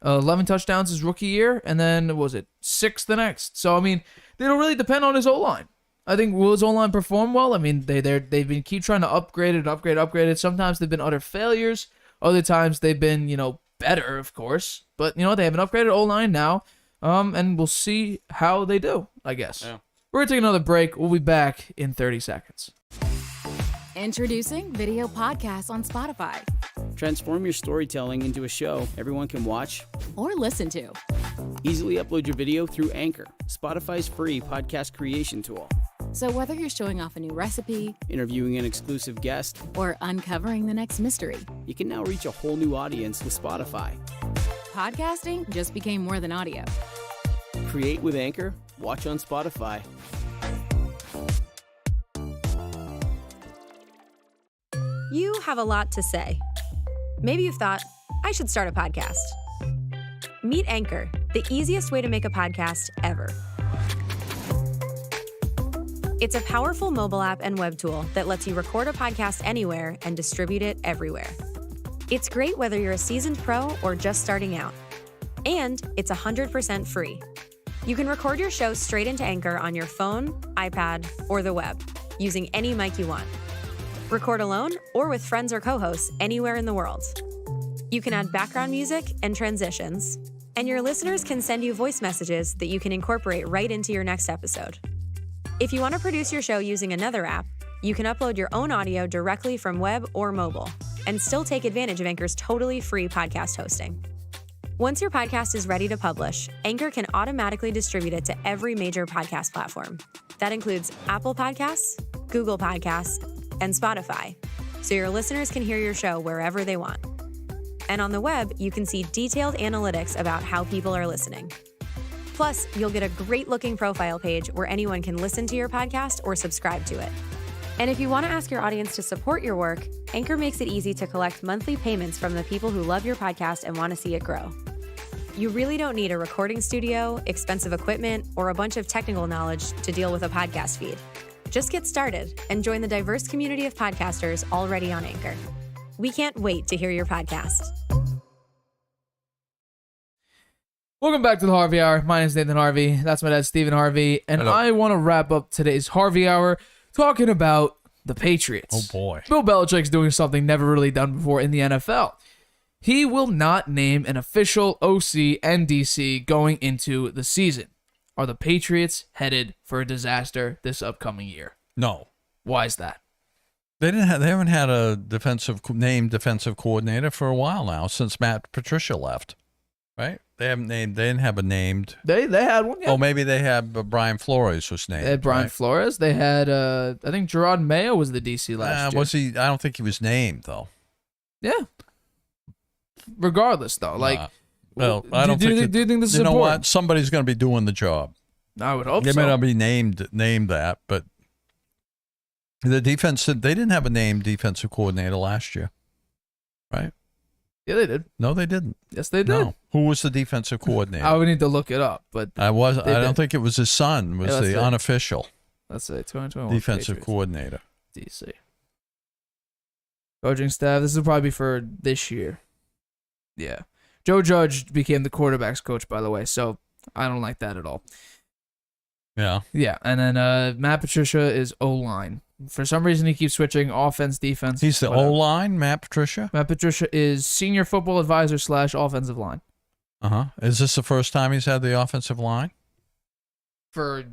11 touchdowns his rookie year, and then, what was it, 6 the next. So, I mean, they don't really depend on his O-line. I think, will his O-line perform well? I mean, they've been keep trying to upgrade it. Sometimes they've been utter failures. Other times they've been, better, of course. But, they have an upgraded O-line now. And we'll see how they do, I guess. Yeah. We're going to take another break. We'll be back in 30 seconds. Introducing video podcasts on Spotify Transform your storytelling into a show everyone can watch or listen to. Easily upload your video through Anchor, Spotify's free podcast creation tool. So whether you're showing off a new recipe, Interviewing an exclusive guest, or uncovering the next mystery, you can now reach a whole new audience with Spotify. podcasting just became more than audio. Create with Anchor, watch on Spotify. You have a lot to say. Maybe you've thought, I should start a podcast. Meet Anchor, the easiest way to make a podcast ever. It's a powerful mobile app and web tool that lets you record a podcast anywhere and distribute it everywhere. It's great whether you're a seasoned pro or just starting out. And it's 100% free. You can record your show straight into Anchor on your phone, iPad, or the web, using any mic you want. Record alone or with friends or co-hosts anywhere in the world. You can add background music and transitions, and your listeners can send you voice messages that you can incorporate right into your next episode. If you want to produce your show using another app, you can upload your own audio directly from web or mobile, and still take advantage of Anchor's totally free podcast hosting. Once your podcast is ready to publish, Anchor can automatically distribute it to every major podcast platform. That includes Apple Podcasts, Google Podcasts, and Spotify, so your listeners can hear your show wherever they want. And on the web, you can see detailed analytics about how people are listening. Plus, you'll get a great-looking profile page where anyone can listen to your podcast or subscribe to it. And if you want to ask your audience to support your work, Anchor makes it easy to collect monthly payments from the people who love your podcast and want to see it grow. You really don't need a recording studio, expensive equipment, or a bunch of technical knowledge to deal with a podcast feed. Just get started and join the diverse community of podcasters already on Anchor. We can't wait to hear your podcast. Welcome back to the Harvey Hour. My name is Nathan Harvey. That's my dad, Stephen Harvey. And Hello. I want to wrap up today's Harvey Hour talking about the Patriots. Oh, boy. Bill Belichick's doing something never really done before in the NFL. He will not name an official OC and DC going into the season. Are the Patriots headed for a disaster this upcoming year? No. Why is that? They haven't had a defensive coordinator for a while now, since Matt Patricia left. Right? They didn't have a named. They had one. Yeah. Oh, maybe they had Brian Flores was named. They had Brian right? Flores. They had I think Gerard Mayo was the DC last year. Was he? I don't think he was named though. Yeah. Regardless, though, Well, I don't think. Do you think this is you know important? what? Somebody's going to be doing the job. I would hope They so. may not be named that, but the defense. They didn't have a named defensive coordinator last year, right? Yeah, they did. No, they didn't. Yes, they did. No. Who was the defensive coordinator? I would need to look it up, but I did. don't think it was his son. Was Yeah, the unofficial let's say 2021 defensive Patriots, coordinator? DC coaching staff. This will probably be for this year. Yeah, Joe Judge became the quarterback's coach, by the way, so I don't like that at all. Yeah. Yeah, and then Matt Patricia is O-line. For some reason, he keeps switching offense, defense. He's the whatever. O-line, Matt Patricia? Matt Patricia is senior football advisor / offensive line. Uh-huh. Is this the first time he's had the offensive line? For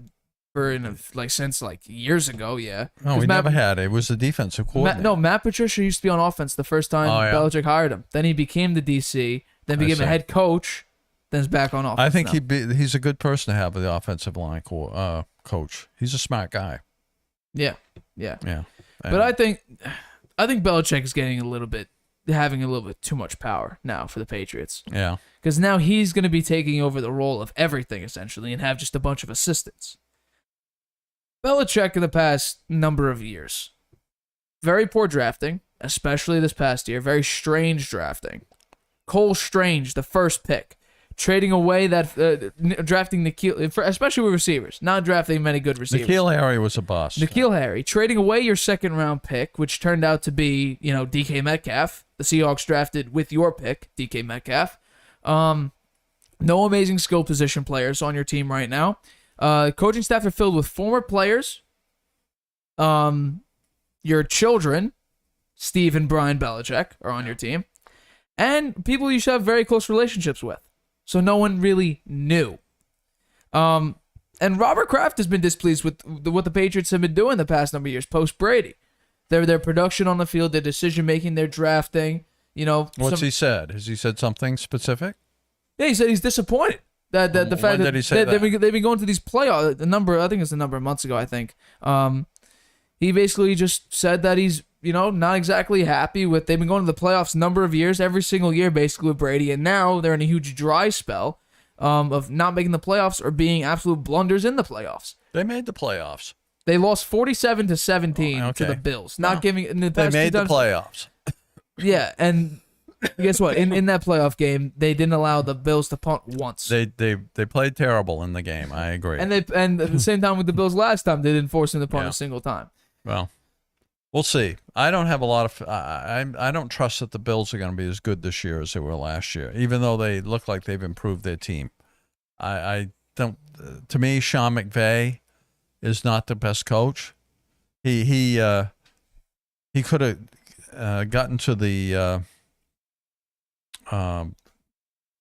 since years ago. Yeah. No, we never had. It was the defensive coordinator. Matt Patricia used to be on offense the first time Belichick hired him. Then he became the DC. Then became a head coach. Then he's back on offense. I think he's a good person to have the offensive line coach. He's a smart guy. Yeah. But I think Belichick is having a little bit too much power now for the Patriots. Yeah. Because now he's going to be taking over the role of everything, essentially, and have just a bunch of assistants. Belichick in the past number of years, very poor drafting, especially this past year. Very strange drafting. Cole Strange, the first pick. Trading away drafting N'Keal, especially with receivers, not drafting many good receivers. N'Keal Harry was a bust. N'Keal Harry, trading away your second-round pick, which turned out to be, DK Metcalf. The Seahawks drafted with your pick, DK Metcalf. No amazing skill position players on your team right now. Coaching staff are filled with former players. Your children, Steve and Brian Belichick, are on your team. And people you should have very close relationships with. So no one really knew. And Robert Kraft has been displeased with what the Patriots have been doing the past number of years post Brady. Their production on the field, their decision making, their drafting. What's he said? Has he said something specific? Yeah, he said he's disappointed that the fact when did he say that? they've been going to these playoffs. I think it's a number of months ago. I think he basically just said that he's not exactly happy with. They've been going to the playoffs a number of years, every single year basically with Brady, and now they're in a huge dry spell of not making the playoffs or being absolute blunders in the playoffs. They made the playoffs. They lost 47-17 to the Bills. Not giving in the past they made two the times, playoffs. Yeah, and guess what? In that playoff game, they didn't allow the Bills to punt once. They played terrible in the game. I agree. And at the same time with the Bills last time, they didn't force them to punt a single time. Well, we'll see. I don't have a lot of. I don't trust that the Bills are going to be as good this year as they were last year, even though they look like they've improved their team. I don't. To me, Sean McVay is not the best coach. He could have gotten to the.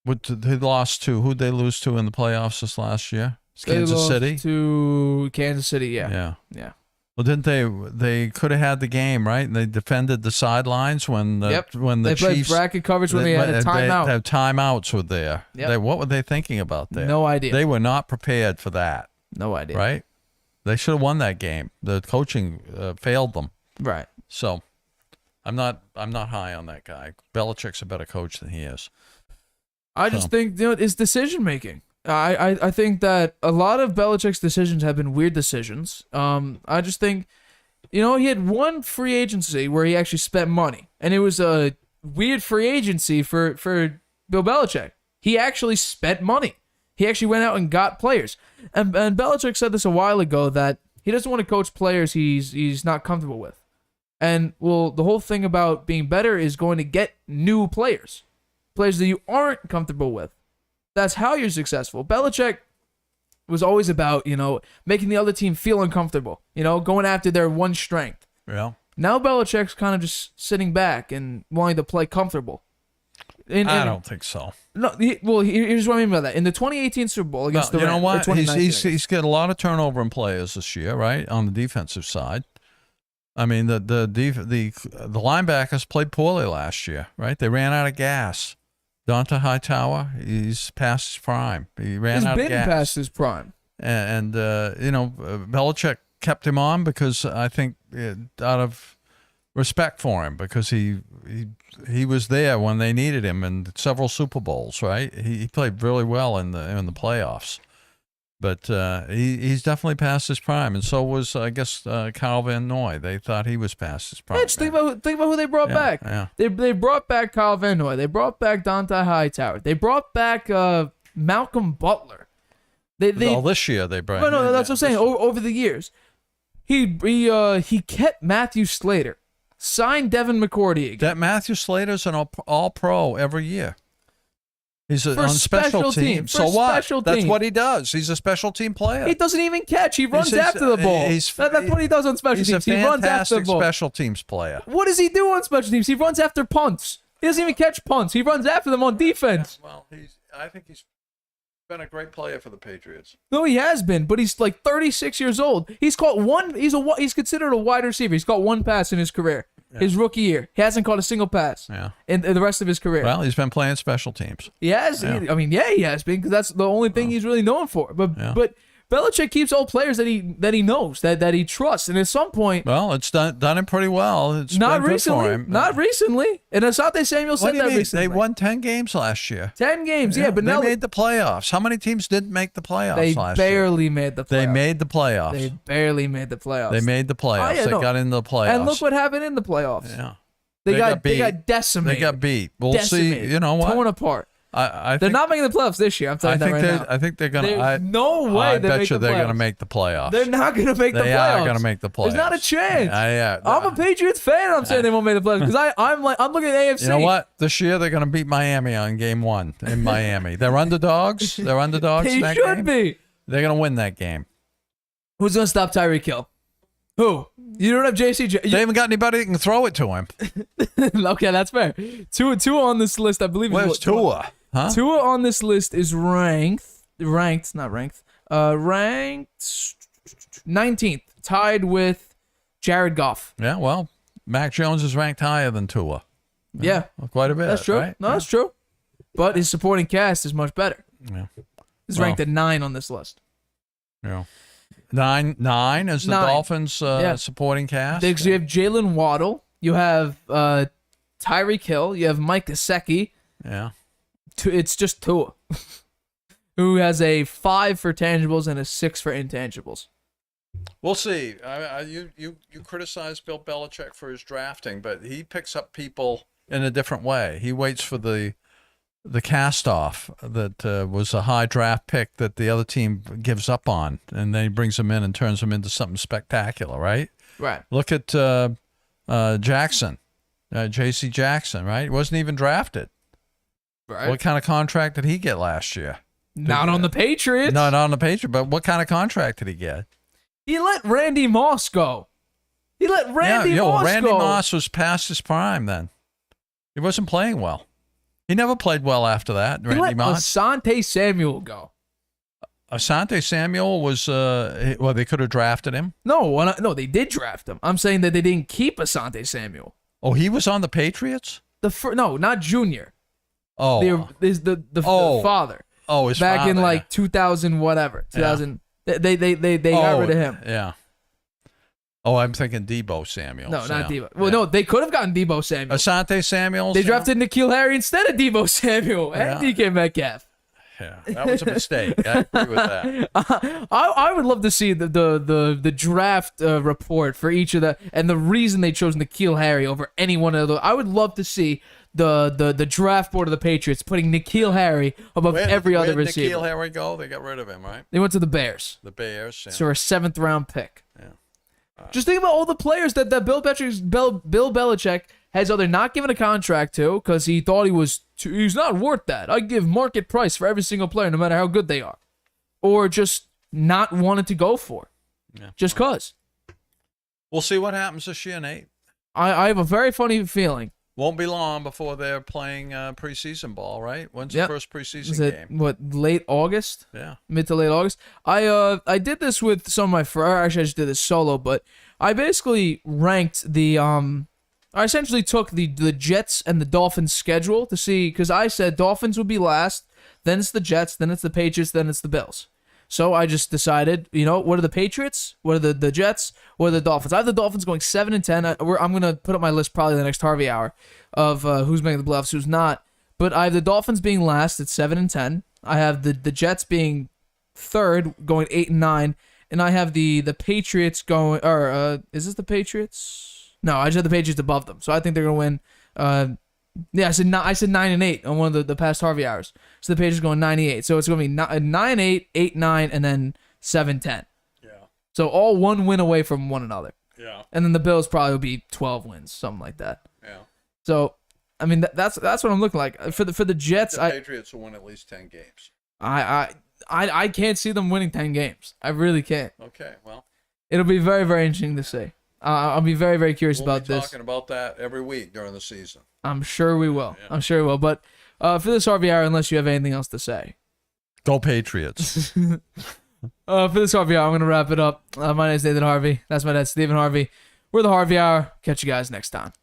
What they lost to? Who'd they lose to in the playoffs this last year? Kansas City. To Kansas City, yeah. Well, didn't they? They could have had the game, right? And they defended the sidelines when the they Chiefs played bracket coverage when they had a timeout. They timeouts were there. Yep. What were they thinking about there? No idea. They were not prepared for that. No idea. Right? They should have won that game. The coaching failed them. Right. So, I'm not high on that guy. Belichick's a better coach than he is. I just think it's decision making. I think that a lot of Belichick's decisions have been weird decisions. I just think, he had one free agency where he actually spent money, and it was a weird free agency for Bill Belichick. He actually spent money. He actually went out and got players. And Belichick said this a while ago that he doesn't want to coach players he's not comfortable with. And, well, the whole thing about being better is going to get new players that you aren't comfortable with. That's how you're successful. Belichick was always about, making the other team feel uncomfortable, going after their one strength. Yeah. Now Belichick's kind of just sitting back and wanting to play comfortable. I don't think so. No, here's what I mean by that. In the 2018 Super Bowl against the Rams, he's got a lot of turnover in players this year, right, on the defensive side. I mean, the linebackers played poorly last year, right? They ran out of gas. Dante Hightower, he's past his prime. He ran out of gas. He's been past his prime. And Belichick kept him on because I think out of respect for him, because he was there when they needed him in several Super Bowls, right? He played really well in the playoffs. But he's definitely past his prime, and so was, I guess, Kyle Van Noy. They thought he was past his prime. Yeah, just think about who they brought back. Yeah. They brought back Kyle Van Noy. They brought back Dante Hightower. They brought back Malcolm Butler. This year they brought. No, that's what I'm saying. Over the years, he kept Matthew Slater, signed Devin McCourty again. That Matthew Slater's an all-pro every year. He's on special team. So what? That's what he does. He's a special team player. He doesn't even catch. He runs after the ball. That's what he does on special teams. He runs after the ball. Special teams player. What does he do on special teams? He runs after punts. He doesn't even catch punts. He runs after them on defense. Well, I think he's been a great player for the Patriots. No, he has been, but he's like 36 years old. He's caught one. He's considered a wide receiver. He's caught one pass in his career. Yeah. His rookie year, he hasn't caught a single pass. Yeah. In the rest of his career. Well, he's been playing special teams. He has. Yeah. He has been, because that's the only thing he's really known for. But Belichick keeps all players that he knows, that he trusts, and at some point, well, it's done him pretty well. It's not been recently, good for him. not recently. And Asante Samuel said that recently. They won 10 games last year. 10 games, yeah, but they now made the playoffs. How many teams didn't make the playoffs last year? They barely made the playoffs. They made the playoffs. They barely made the playoffs. They made the playoffs. They got into the playoffs. And look what happened in the playoffs. Yeah. They got decimated. They got beat. We'll decimated, see. You know what? Torn apart. I they're think, not making the playoffs this year. I'm telling you that right now. I think they're going to. There's no way I they bet make you the they're playoffs. going to make the playoffs. They're not going to make the playoffs. They are going to make the playoffs. There's not a chance. Yeah. I'm a Patriots fan. I'm saying they won't make the playoffs because I'm looking at AFC. You know what? This year they're going to beat Miami on game 1 in Miami. They're underdogs. They're underdogs. They in that should game. be. They're going to win that game. Who's going to stop Tyreek Hill? Who? You don't have JC. They haven't got anybody that can throw it to him. Okay, that's fair. Tua on this list, I believe. Where's Tua? Huh? Tua on this list is ranked 19th, tied with Jared Goff. Yeah, well, Mac Jones is ranked higher than Tua. Yeah. Quite a bit. That's true. Right? No, that's true. But his supporting cast is much better. Yeah. He's ranked at 9 on this list. Yeah. Nine is the 9. Dolphins supporting cast. Because you have Jalen Waddle, you have Tyreek Hill, you have Mike Gesicki. Yeah. It's just Tua, who has a 5 for tangibles and a 6 for intangibles. We'll see. You criticize Bill Belichick for his drafting, but he picks up people in a different way. He waits for the cast-off that was a high draft pick that the other team gives up on, and then he brings them in and turns them into something spectacular, right? Right. Look at Jackson, J.C. Jackson, right? He wasn't even drafted. Right. What kind of contract did he get last year? Not on the Patriots. Not on the Patriots, but what kind of contract did he get? He let Randy Moss go. Randy Moss was past his prime then. He wasn't playing well. He never played well after that, Randy Moss. Asante Samuel go. Asante Samuel was, they could have drafted him. No, they did draft him. I'm saying that they didn't keep Asante Samuel. Oh, he was on the Patriots? No, not Junior. Oh. The father. Oh, his back father. In like 2000 whatever. 2000. Yeah. They got rid of him. Yeah. Oh, I'm thinking Debo Samuel. No, not Debo. Well, no, they could have gotten Debo Samuel. Asante Samuel. They drafted N'Keal Harry instead of Debo Samuel and DK Metcalf. Yeah, that was a mistake. I agree with that. I would love to see the draft report for each of the, and the reason they chose N'Keal Harry over any one of those. I would love to see the draft board of the Patriots putting N'Keal Harry above every other receiver. Where did N'Keal Harry go? They got rid of him, right? They went to the Bears. The Bears. Yeah. So a 7th round pick. Yeah. Just think about all the players that Bill Belichick has either not given a contract to because he thought he's not worth that. I give market price for every single player, no matter how good they are, or just not wanted to go for, just cause. We'll see what happens this year, Nate. I have a very funny feeling. Won't be long before they're playing preseason ball, right? When's the first preseason game? What, late August? Yeah, mid to late August. I did this with some of my friends. Actually, I just did this solo, but I basically ranked the I essentially took the Jets and the Dolphins schedule to see, because I said Dolphins would be last, then it's the Jets, then it's the Patriots, then it's the Bills. So I just decided, what are the Patriots? What are the Jets? What are the Dolphins? I have the Dolphins going 7-10. I'm going to put up my list probably the next Harvey hour of who's making the playoffs, who's not. But I have the Dolphins being last at 7-10. I have the Jets being third, going 8-9. And I have the Patriots going, is this the Patriots? No, I just have the Patriots above them. So I think they're going to win. I said 9-8 on one of the past Harvey hours. So the Patriots going 9-8. So it's going to be 9-8, 8-9, and then 7-10. Yeah. So all one win away from one another. Yeah. And then the Bills probably will be 12 wins, something like that. Yeah. So, I mean, that's what I'm looking like for the Jets. The Patriots will win at least 10 games. I can't see them winning 10 games. I really can't. Okay. Well, it'll be very, very interesting to see. I'll be very, very curious about this. We'll be talking about that every week during the season. I'm sure we will. Yeah. I'm sure we will. But for this Harvey hour, unless you have anything else to say. Go Patriots. For this Harvey Hour, I'm going to wrap it up. My name is Nathan Harvey. That's my dad, Stephen Harvey. We're the Harvey Hour. Catch you guys next time.